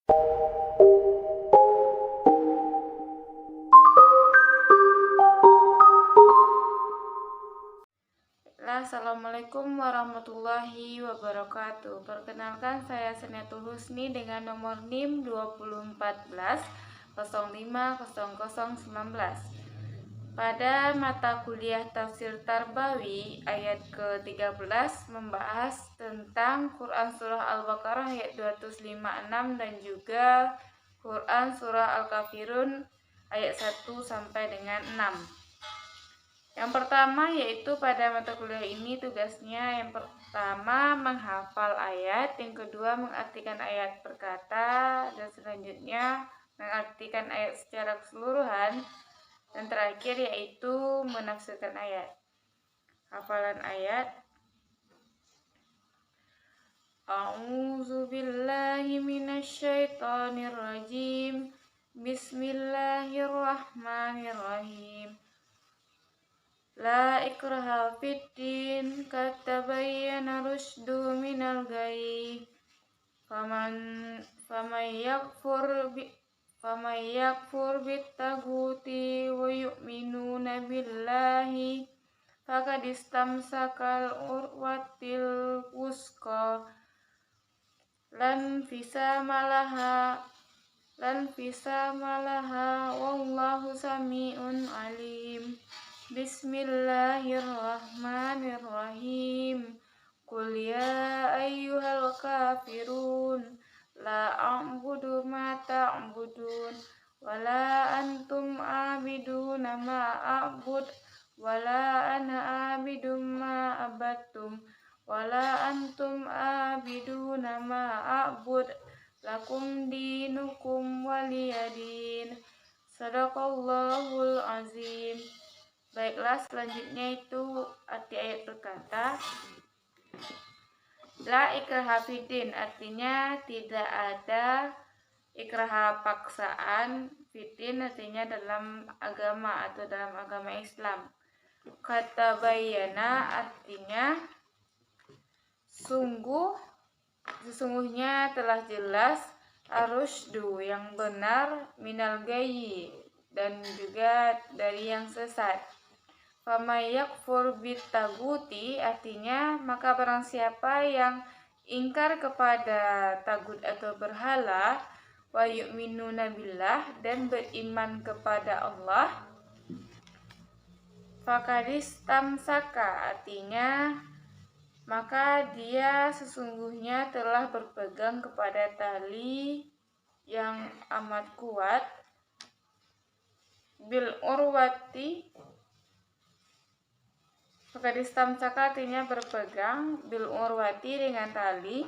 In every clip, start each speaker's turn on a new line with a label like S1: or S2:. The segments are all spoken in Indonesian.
S1: Assalamualaikum warahmatullahi wabarakatuh. Perkenalkan, saya Senetul Husni dengan nomor NIM 2014 050019. Pada mata kuliah Tafsir Tarbawi ayat ke-13 membahas tentang Quran Surah Al-Baqarah ayat 256 dan juga Quran Surah Al-Kafirun ayat 1 sampai dengan 6. Yang pertama yaitu pada mata kuliah ini tugasnya yang pertama menghafal ayat, yang kedua mengartikan ayat per kata, dan selanjutnya mengartikan ayat secara keseluruhan, dan terakhir yaitu menafsirkan ayat. Hafalan ayat: A'udzu billahi minasyaitonir rajim. Bismillahirrahmanirrahim. La ikraha fiddin, qad tabayyana rusydu minal ghayy. Faman yakfur bittaguti wa yu'minuna billahi faqad istamsakal urwatil wusqa lan fisama laha wallahu sami'un alim. Bismillahirrahmanirrahim. Qul ya ayyuhal kafirun la a'budu ma ta'budun wala antum abiduna ma a'bud wala ana abidum ma abattum wala antum abiduna ma a'bud lakum dinukum waliyadin. Sadaqallahul azim. Baiklah, selanjutnya itu arti ayat berkata, La ikraha fiddin, artinya tidak ada ikraha paksaan, fiddin artinya dalam agama atau dalam agama Islam. Kata bayana artinya sesungguhnya telah jelas, arusydu yang benar, minal ghayyi dan juga dari yang sesat. Faman yakfur bittaguti artinya maka barang siapa yang ingkar kepada tagut atau berhala, wa yu'minuna billah dan beriman kepada Allah, faqadistamsaka artinya maka dia sesungguhnya telah berpegang kepada tali yang amat kuat, bil urwati. Fakadistamsaka artinya berpegang, bil urwati dengan tali,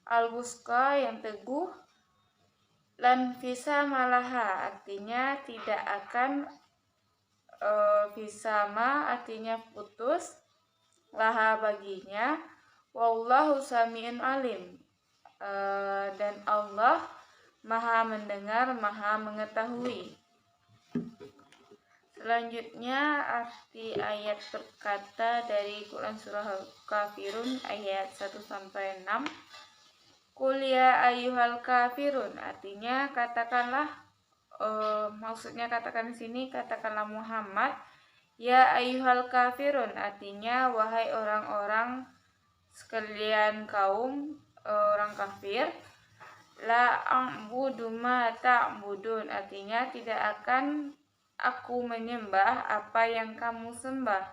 S1: al wusqa yang teguh, lan fisa malaha artinya tidak akan fisama artinya putus, laha baginya, wallahu sami'un alim, dan Allah maha mendengar, maha mengetahui. Selanjutnya arti ayat berkata dari Quran Surah Al-Kafirun ayat 1 sampai 6. Qul ya ayyuhal kafirun artinya katakanlah, maksudnya katakan di sini katakanlah Muhammad. Ya ayyuhal kafirun artinya wahai orang-orang sekalian kaum orang kafir. La a'budu ma ta'budun artinya tidak akan aku menyembah apa yang kamu sembah.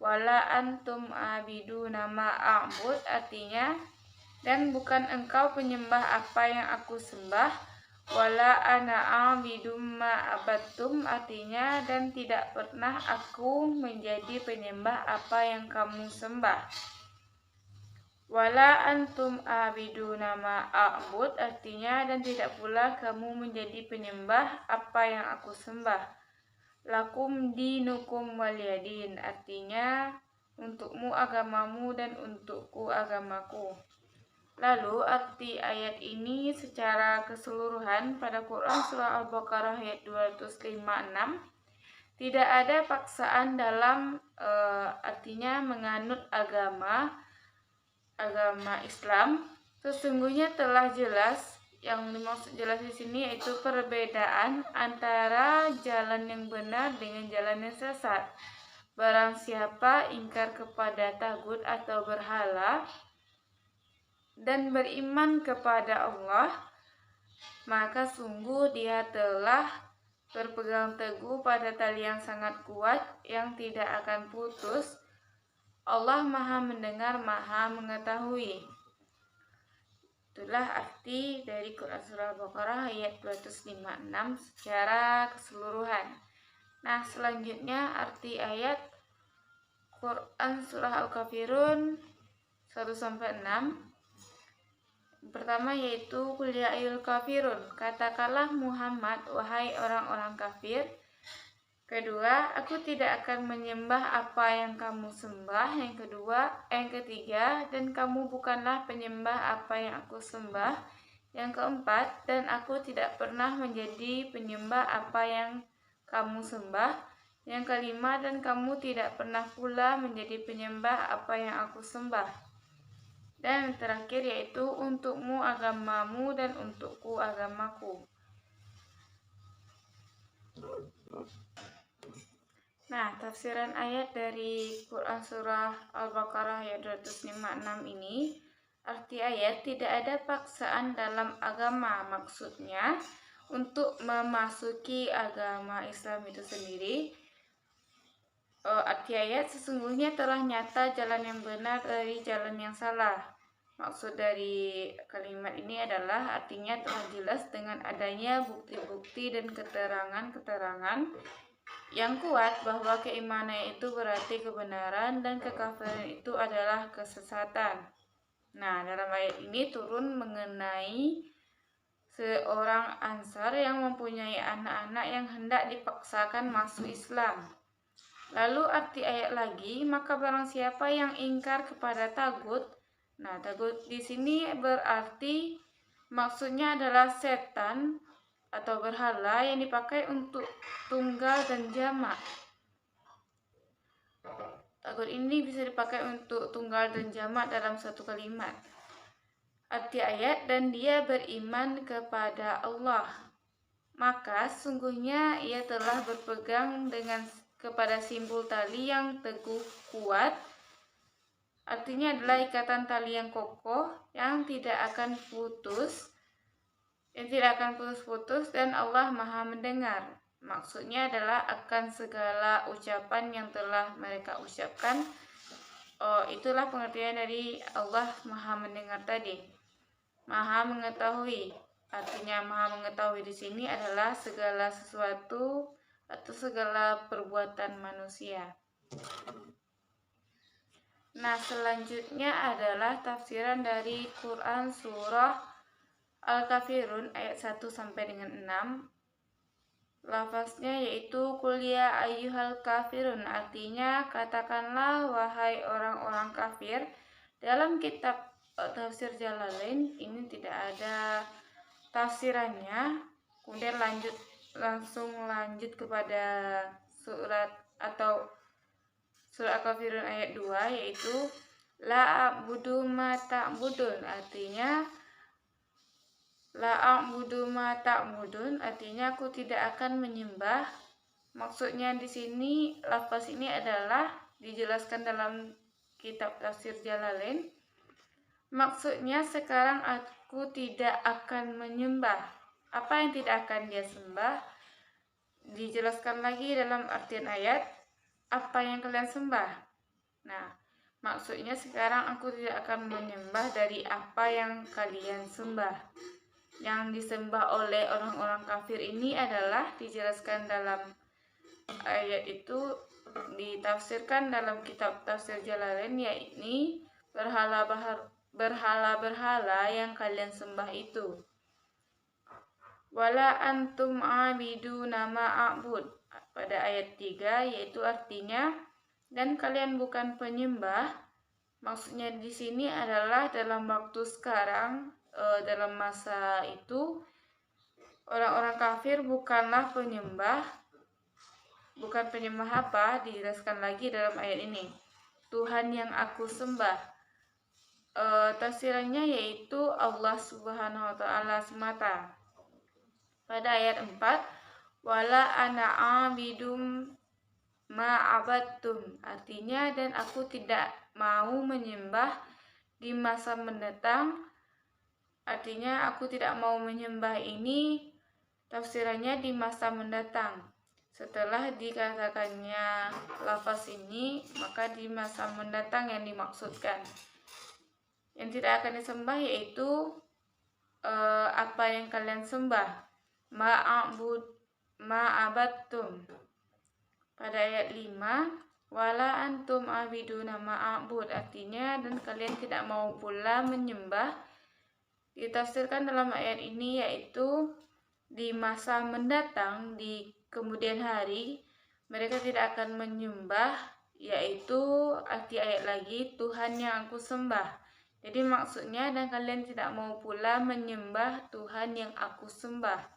S1: Wala antum abiduna ma a'bud artinya dan bukan engkau penyembah apa yang aku sembah. Wala ana abidum ma abattum artinya dan tidak pernah aku menjadi penyembah apa yang kamu sembah. Wala antum abiduna ma a'bud artinya dan tidak pula kamu menjadi penyembah apa yang aku sembah. Lakum dinukum waliyadin artinya untukmu agamamu dan untukku agamaku. Lalu arti ayat ini secara keseluruhan pada Quran Surah Al-Baqarah ayat 256 tidak ada paksaan dalam artinya menganut agama Islam. Sesungguhnya telah jelas Yang dimaksud jelas di sini yaitu perbedaan antara jalan yang benar dengan jalan yang sesat. Barang siapa ingkar kepada tagut atau berhala dan beriman kepada Allah, maka sungguh dia telah berpegang teguh pada tali yang sangat kuat yang tidak akan putus. Allah Maha Mendengar, Maha Mengetahui. Itulah arti dari Quran Surah Al-Baqarah ayat 256 secara keseluruhan. Nah, selanjutnya arti ayat Quran Surah Al-Kafirun 1-6. Pertama yaitu Qul ya ayyuhal kafirun, katakanlah Muhammad, wahai orang-orang kafir. Kedua, aku tidak akan menyembah apa yang kamu sembah. Yang ketiga, dan kamu bukanlah penyembah apa yang aku sembah. Yang keempat, dan aku tidak pernah menjadi penyembah apa yang kamu sembah. Yang kelima, dan kamu tidak pernah pula menjadi penyembah apa yang aku sembah. Dan yang terakhir yaitu untukmu agamamu dan untukku agamaku. Nah, tafsiran ayat dari Quran Surah Al-Baqarah ayat 256 ini, arti ayat tidak ada paksaan dalam agama. Maksudnya, untuk memasuki agama Islam itu sendiri, arti ayat sesungguhnya telah nyata jalan yang benar dari jalan yang salah. Maksud dari kalimat ini adalah artinya telah jelas dengan adanya bukti-bukti dan keterangan-keterangan yang kuat bahwa keimanan itu berarti kebenaran dan kekafiran itu adalah kesesatan. Nah, dalam ayat ini turun mengenai seorang Ansar yang mempunyai anak-anak yang hendak dipaksakan masuk Islam. Lalu arti ayat lagi, maka barang siapa yang ingkar kepada tagut. Nah, tagut di sini berarti maksudnya adalah setan atau berhala yang dipakai untuk tunggal dan jamak. Tagut ini bisa dipakai untuk tunggal dan jamak dalam satu kalimat. Arti ayat, dan dia beriman kepada Allah, maka sungguhnya ia telah berpegang kepada simpul tali yang teguh kuat. Artinya adalah ikatan tali yang kokoh yang tidak akan putus. Dan Allah Maha Mendengar. Maksudnya adalah akan segala ucapan yang telah mereka ucapkan. Itulah pengertian dari Allah Maha Mendengar tadi. Maha Mengetahui. Artinya Maha Mengetahui di sini adalah segala sesuatu atau segala perbuatan manusia. Nah, selanjutnya adalah tafsiran dari Quran Surah Al-Kafirun ayat 1-6. Lafaznya yaitu Qul ya ayyuhal kafirun, artinya katakanlah wahai orang-orang kafir. Dalam kitab tafsir Jalalain ini tidak ada tafsirannya. Kemudian langsung lanjut kepada surat Al-Kafirun ayat 2 yaitu la a'budu ma ta'budun, artinya la a'budu ma ta'budun, artinya aku tidak akan menyembah. Maksudnya di sini lafaz ini adalah dijelaskan dalam kitab tafsir Jalalain. Maksudnya sekarang aku tidak akan menyembah. Apa yang tidak akan dia sembah? Dijelaskan lagi dalam artian ayat, apa yang kalian sembah. Nah, maksudnya sekarang aku tidak akan menyembah dari apa yang kalian sembah. Yang disembah oleh orang-orang kafir ini adalah dijelaskan dalam ayat itu, ditafsirkan dalam kitab tafsir Jalalain, yakni berhala-berhala yang kalian sembah itu. Wala antum abiduna ma a'bud, pada ayat 3, yaitu artinya dan kalian bukan penyembah. Maksudnya di sini adalah dalam waktu sekarang, dalam masa itu orang-orang kafir bukanlah penyembah. Bukan penyembah apa? Dijelaskan lagi dalam ayat ini. Tuhan yang aku sembah. tafsirannya yaitu Allah Subhanahu wa taala semata. Pada ayat 4, wala ana abidum ma'abattum, artinya dan aku tidak mau menyembah di masa mendatang. Artinya aku tidak mau menyembah ini tafsirannya di masa mendatang. Setelah dikatakannya lafaz ini, maka di masa mendatang yang dimaksudkan. Yang tidak akan disembah yaitu apa yang kalian sembah. Ma'abattum. Pada ayat 5, wala antum abiduna ma'abud, artinya dan kalian tidak mau pula menyembah. Ditafsirkan dalam ayat ini yaitu di masa mendatang, di kemudian hari mereka tidak akan menyembah, yaitu arti ayat lagi Tuhan yang aku sembah. Jadi maksudnya dan kalian tidak mau pula menyembah Tuhan yang aku sembah.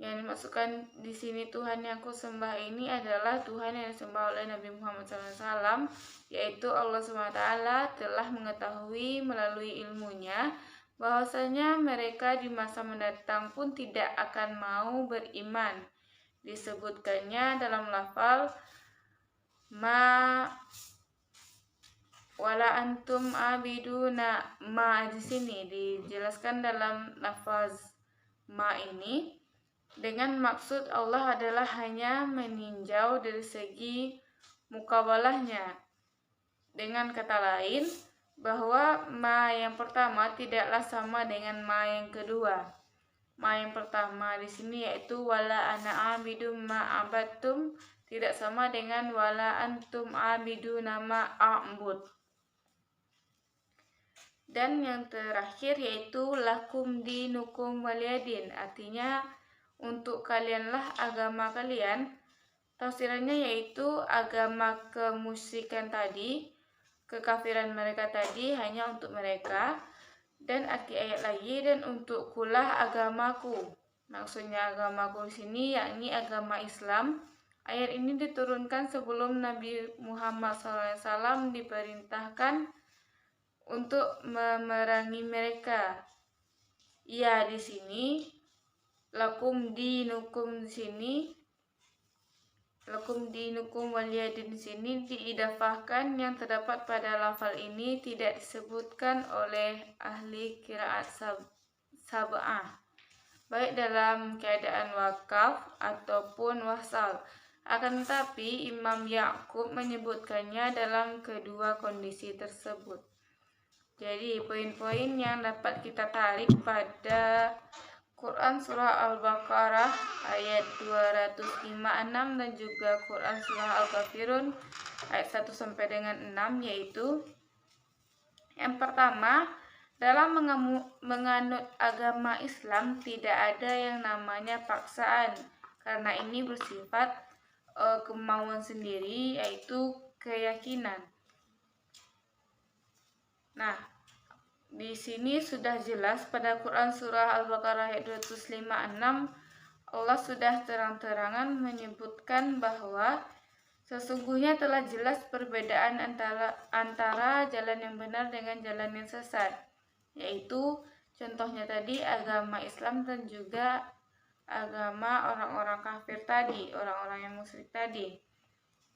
S1: Yang dimaksudkan di sini Tuhan yang aku sembah ini adalah Tuhan yang disembah oleh Nabi Muhammad SAW, yaitu Allah SWT telah mengetahui melalui ilmunya bahwasanya mereka di masa mendatang pun tidak akan mau beriman. Disebutkannya dalam lafal wala antum abiduna ma, di sini dijelaskan dalam lafaz ma ini dengan maksud Allah adalah hanya meninjau dari segi mukabalahnya. Dengan kata lain, bahwa ma yang pertama tidaklah sama dengan ma yang kedua. Ma yang pertama di sini yaitu wala ana abidum ma abattum tidak sama dengan wala antum abiduna ma a'bud. Dan yang terakhir yaitu lakum dinukum waliyadin, artinya untuk kalianlah agama kalian. Tafsirannya yaitu agama kemusyrikan tadi, kekafiran mereka tadi hanya untuk mereka. Dan arti ayat lagi, dan untukkulah agamaku. Maksudnya agamaku di sini yakni agama Islam. Ayat ini diturunkan sebelum Nabi Muhammad SAW diperintahkan untuk memerangi mereka. Ya, di sini lakum dinukum di sini, lakum dinukum waliyadin di sini diidafahkan. Yang terdapat pada lafal ini tidak disebutkan oleh ahli qiraat sab'ah, baik dalam keadaan wakaf ataupun wasal. Akan tetapi Imam Ya'qub menyebutkannya dalam kedua kondisi tersebut. Jadi poin-poin yang dapat kita tarik pada Quran Surah Al-Baqarah ayat 256 dan juga Quran Surah Al-Kafirun ayat 1 sampai dengan 6 yaitu yang pertama, dalam menganut agama Islam tidak ada yang namanya paksaan, karena ini bersifat kemauan sendiri, yaitu keyakinan. Nah, di sini sudah jelas pada Quran Surah Al-Baqarah ayat 256 Allah sudah terang-terangan menyebutkan bahwa sesungguhnya telah jelas perbedaan antara jalan yang benar dengan jalan yang sesat, yaitu contohnya tadi agama Islam dan juga agama orang-orang kafir tadi, orang-orang yang musyrik tadi.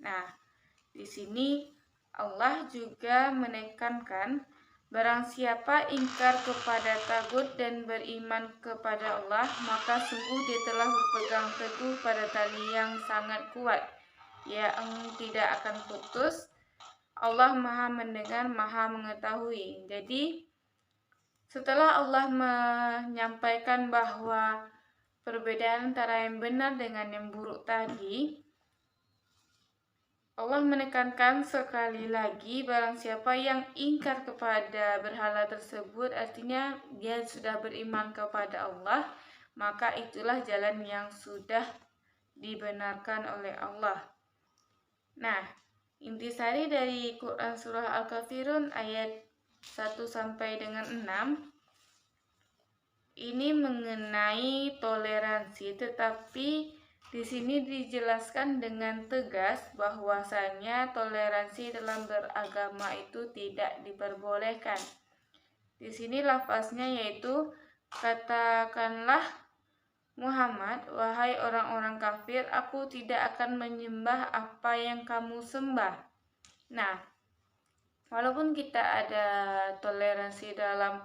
S1: Nah, di sini Allah juga menekankan barang siapa ingkar kepada tagut dan beriman kepada Allah, maka sungguh dia telah berpegang teguh pada tali yang sangat kuat, yang tidak akan putus. Allah Maha mendengar, Maha mengetahui. Jadi setelah Allah menyampaikan bahwa perbedaan antara yang benar dengan yang buruk tadi, Allah menekankan sekali lagi barang siapa yang ingkar kepada berhala tersebut, artinya dia sudah beriman kepada Allah, maka itulah jalan yang sudah dibenarkan oleh Allah. Nah, intisari dari Quran Surah Al-Kafirun ayat 1 sampai dengan 6 ini mengenai toleransi, tetapi Di sini dijelaskan dengan tegas bahwasanya toleransi dalam beragama itu tidak diperbolehkan. Di sini lafaznya yaitu, katakanlah Muhammad, wahai orang-orang kafir, aku tidak akan menyembah apa yang kamu sembah. Nah, walaupun kita ada toleransi dalam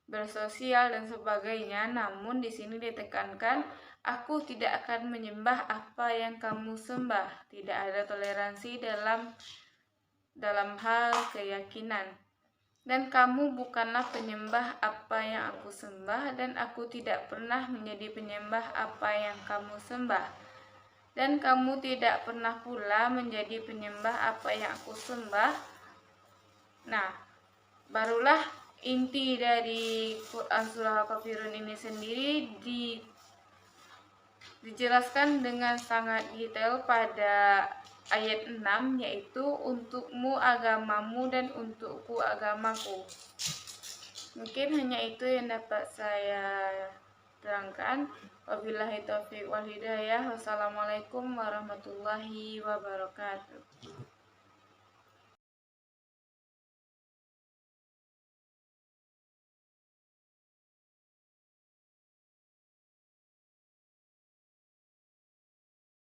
S1: bersosial dan sebagainya, namun di sini ditekankan, aku tidak akan menyembah apa yang kamu sembah. Tidak ada toleransi dalam hal keyakinan. Dan kamu bukanlah penyembah apa yang aku sembah, dan aku tidak pernah menjadi penyembah apa yang kamu sembah. Dan kamu tidak pernah pula menjadi penyembah apa yang aku sembah. Nah, barulah inti dari Quran Surah Al-Kafirun ini sendiri dijelaskan dengan sangat detail pada ayat 6, yaitu untukmu agamamu dan untukku agamaku. Mungkin hanya itu yang dapat saya terangkan. Wabillahi taufiq wal hidayah. Wassalamualaikum warahmatullahi wabarakatuh.